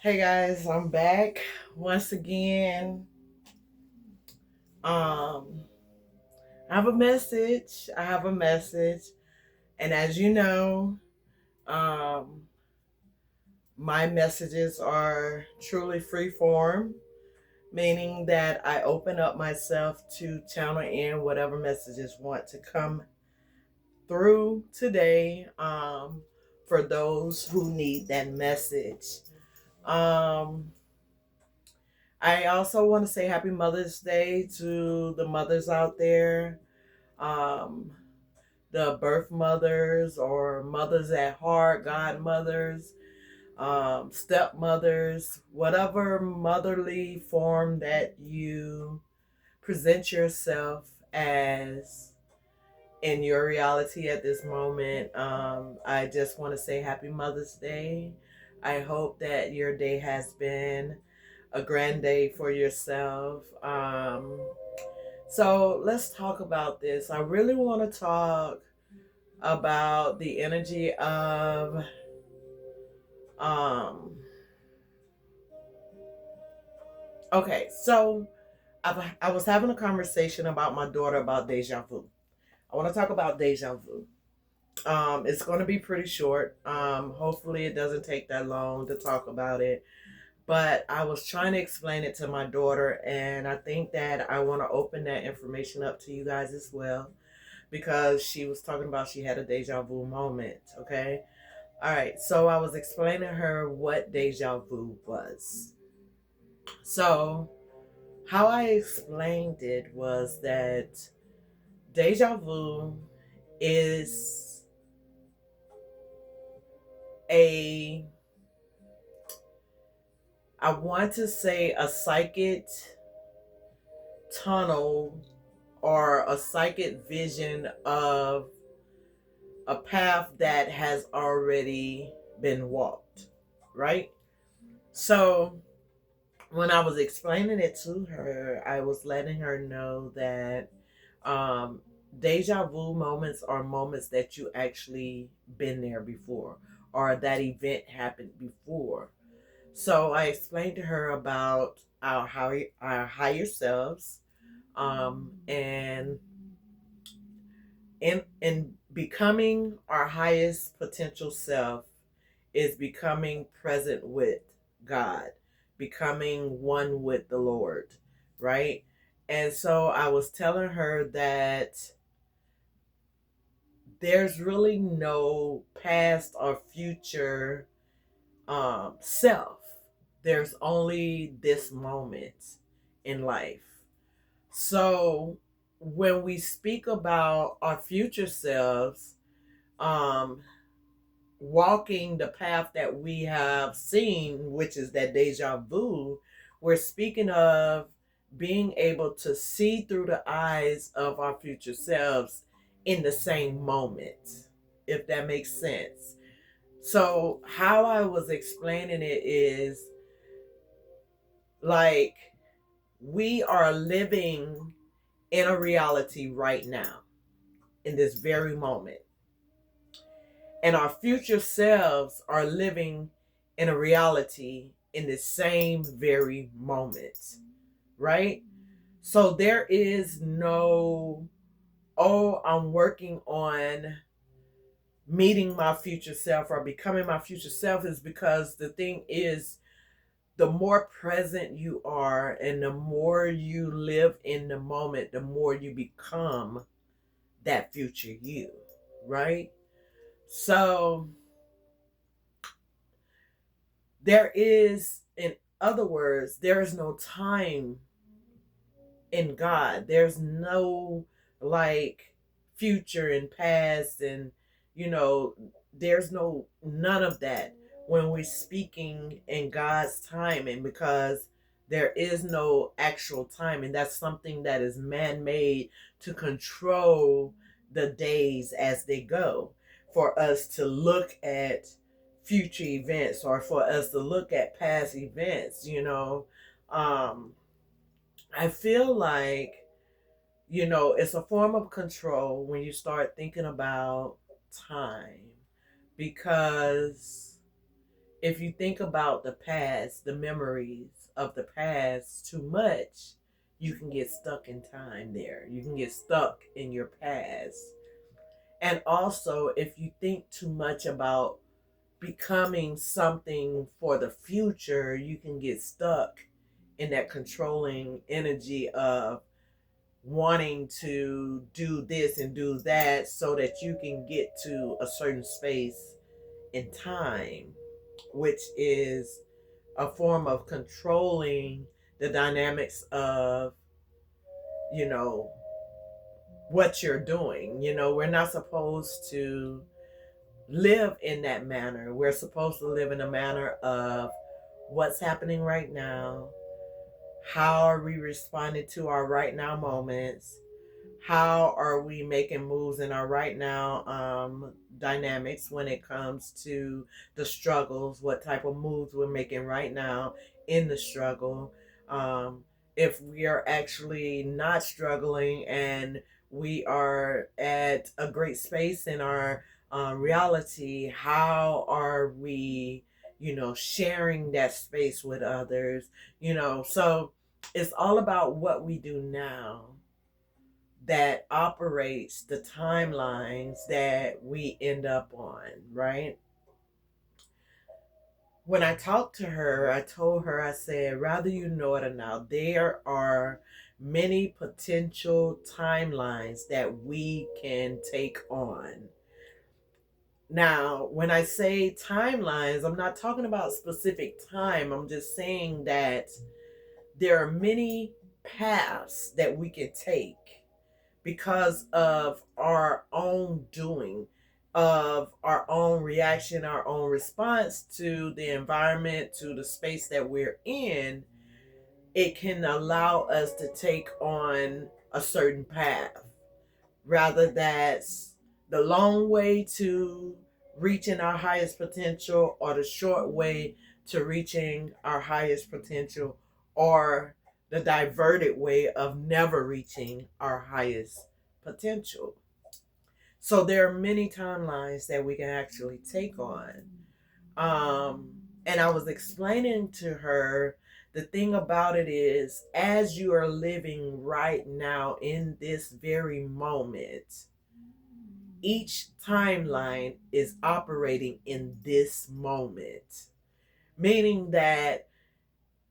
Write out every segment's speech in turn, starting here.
Hey guys, I'm back once again. Um, I have a message. And as you know, um, my messages are truly free form, meaning that I open up myself to channel in whatever messages want to come through today. For those who need that message. Um, I also want to say happy Mother's Day to the mothers out there, um, the birth mothers or mothers at heart, godmothers, stepmothers, whatever motherly form that you present yourself as in your reality at this moment. I just want to say happy Mother's Day. I hope that your day has been a grand day for yourself. So let's talk about this. I really want to talk about the energy of um okay, so I was having a conversation about my daughter about deja vu. I want to talk about deja vu. It's going to be pretty short. Hopefully it doesn't take that long to talk about it. But I was trying to explain it to my daughter, and I think that I want to open that information up to you guys as well because she was talking about she had a deja vu moment. Okay. All right. So I was explaining to her what deja vu was. So, how I explained it was that deja vu is a, I want to say, a psychic tunnel or a psychic vision of a path that has already been walked, right? So when I was explaining it to her, I was letting her know that um, deja vu moments are moments that you actually been there before or that event happened before. So I explained to her about our higher selves, and in becoming our highest potential self is becoming present with God, becoming one with the Lord, right? And so I was telling her that there's really no past or future self. There's only this moment in life. So when we speak about our future selves, um, walking the path that we have seen, which is that deja vu, we're speaking of being able to see through the eyes of our future selves in the same moment, if that makes sense. So, how I was explaining it is like we are living in a reality right now, in this very moment. And our future selves are living in a reality in the same very moment, right? So there is no, oh, I'm working on meeting my future self or becoming my future self, is because the thing is, the more present you are and the more you live in the moment, the more you become that future you, right? So there is, in other words, there is no time in God. There's no like future and past, and you know, there's no none of that when we're speaking in God's timing, because there is no actual time, and that's something that is man-made to control the days as they go, for us to look at future events or for us to look at past events, um I feel like, it's a form of control when you start thinking about time, because if you think about the past, the memories of the past too much, you can get stuck in time there. You can get stuck in your past. And also, if you think too much about becoming something for the future, you can get stuck in that controlling energy of wanting to do this and do that so that you can get to a certain space in time, which is a form of controlling the dynamics of, you know, what you're doing. We're not supposed to live in that manner. We're supposed to live in a manner of what's happening right now. How are we responding to our right now moments? How are we making moves in our right now dynamics when it comes to the struggles? What type of moves we're making right now in the struggle? Um, if we are actually not struggling and we are at a great space in our reality, how are we, sharing that space with others? So it's all about what we do now that operates the timelines that we end up on, right? When I talked to her, I told her, I said, rather you know it or not, there are many potential timelines that we can take on. Now, when I say timelines, I'm not talking about specific time. I'm just saying that there are many paths that we can take because of our own doing, of our own reaction, our own response to the environment, to the space that we're in. It can allow us to take on a certain path. Rather, that's the long way to reaching our highest potential, or the short way to reaching our highest potential, or the diverted way of never reaching our highest potential. So there are many timelines that we can actually take on. And I was explaining to her, the thing about it is, as you are living right now in this very moment, each timeline is operating in this moment, meaning that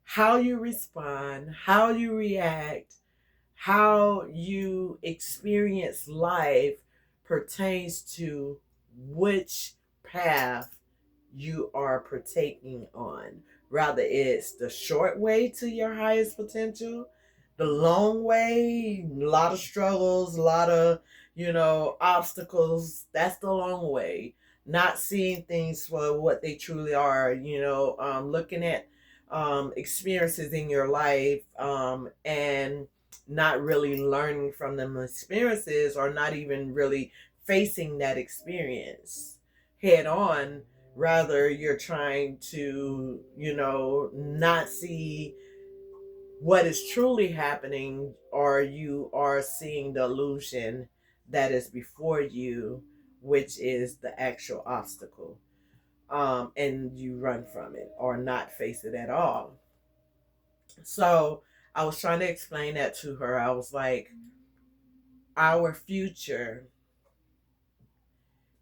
how you respond, how you react, how you experience life pertains to which path you are partaking on. Rather, it's the short way to your highest potential, the long way, a lot of struggles, a lot of, obstacles. That's the long way. Not seeing things for what they truly are, looking at experiences in your life, and not really learning from them experiences, or not even really facing that experience head on. Rather, you're trying to, not see what is truly happening, or you are seeing the illusion that is before you, which is the actual obstacle. And you run from it or not face it at all. So I was trying to explain that to her. I was like, our future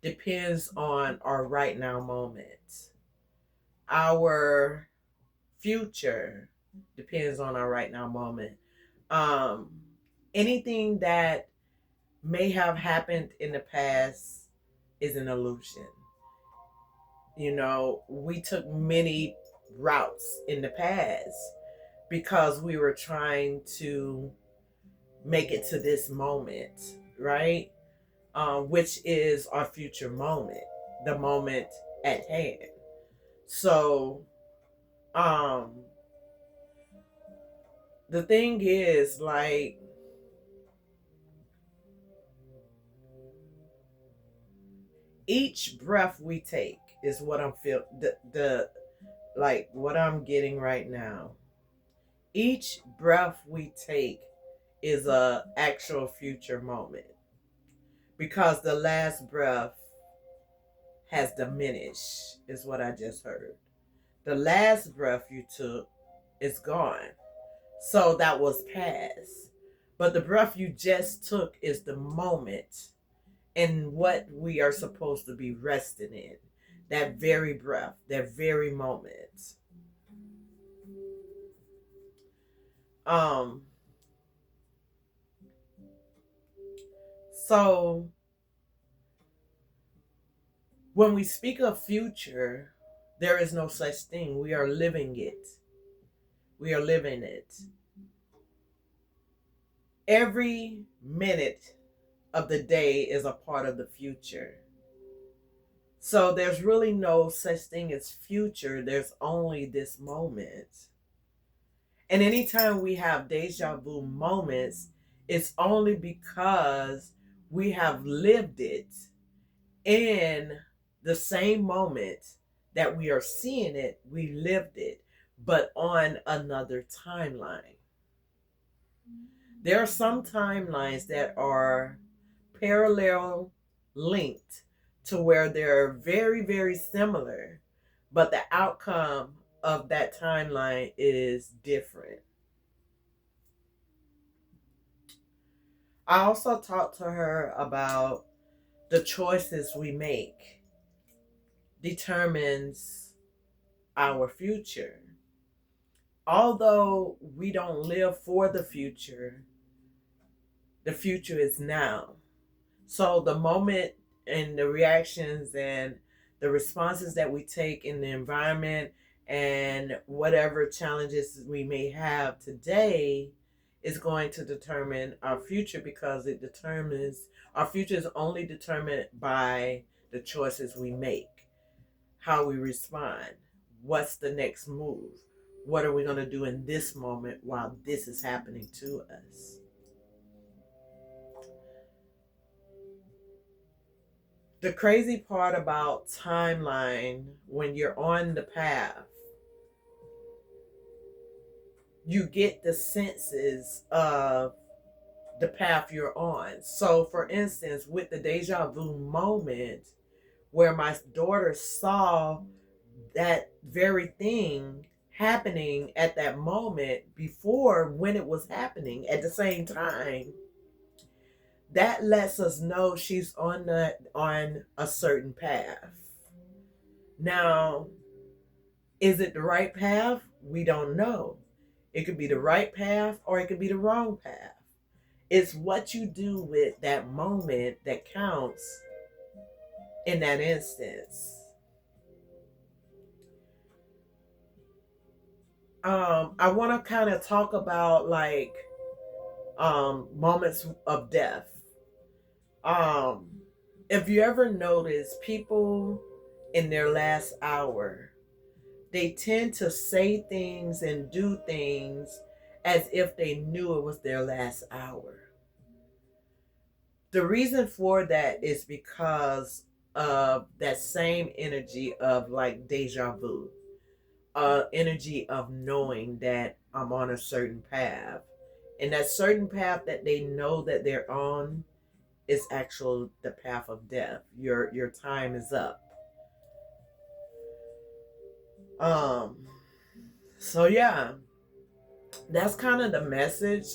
depends on our right now moment. Our future depends on our right now moment. Um, Anything that may have happened in the past is an illusion. We took many routes in the past because we were trying to make it to this moment, right? Which is our future moment, the moment at hand. So, um, the thing is, like, each breath we take is what I'm feel the like what I'm getting right now. Each breath we take is a actual future moment because the last breath has diminished, is what I just heard. The last breath you took is gone. So that was past. But the breath you just took is the moment and what we are supposed to be resting in. That very breath, that very moment. Um, so when we speak of future, there is no such thing. We are living it. We are living it. Every minute of the day is a part of the future. So there's really no such thing as future. There's only this moment. And anytime we have deja vu moments, it's only because we have lived it in the same moment that we are seeing it, we lived it, but on another timeline. There are some timelines that are parallel linked to where they're very, very similar, but the outcome of that timeline is different. I also talked to her about the choices we make determines our future. Although we don't live for the future is now. So the moment and the reactions and the responses that we take in the environment and whatever challenges we may have today is going to determine our future, because it determines our future is only determined by the choices we make, how we respond, what's the next move, what are we going to do in this moment while this is happening to us. The crazy part about timeline, when you're on the path, you get the senses of the path you're on. So, for instance, with the deja vu moment, where my daughter saw that very thing happening at that moment before when it was happening at the same time, that lets us know she's on a certain path. Now, is it the right path? We don't know. It could be the right path or it could be the wrong path. It's what you do with that moment that counts in that instance. I want to kind of talk about like moments of death. Um, if you ever notice, people in their last hour, they tend to say things and do things as if they knew it was their last hour. The reason for that is because of that same energy of like deja vu, energy of knowing that I'm on a certain path. And that certain path that they know that they're on is actual the path of death. Your time is up. Um so yeah, that's kind of the message.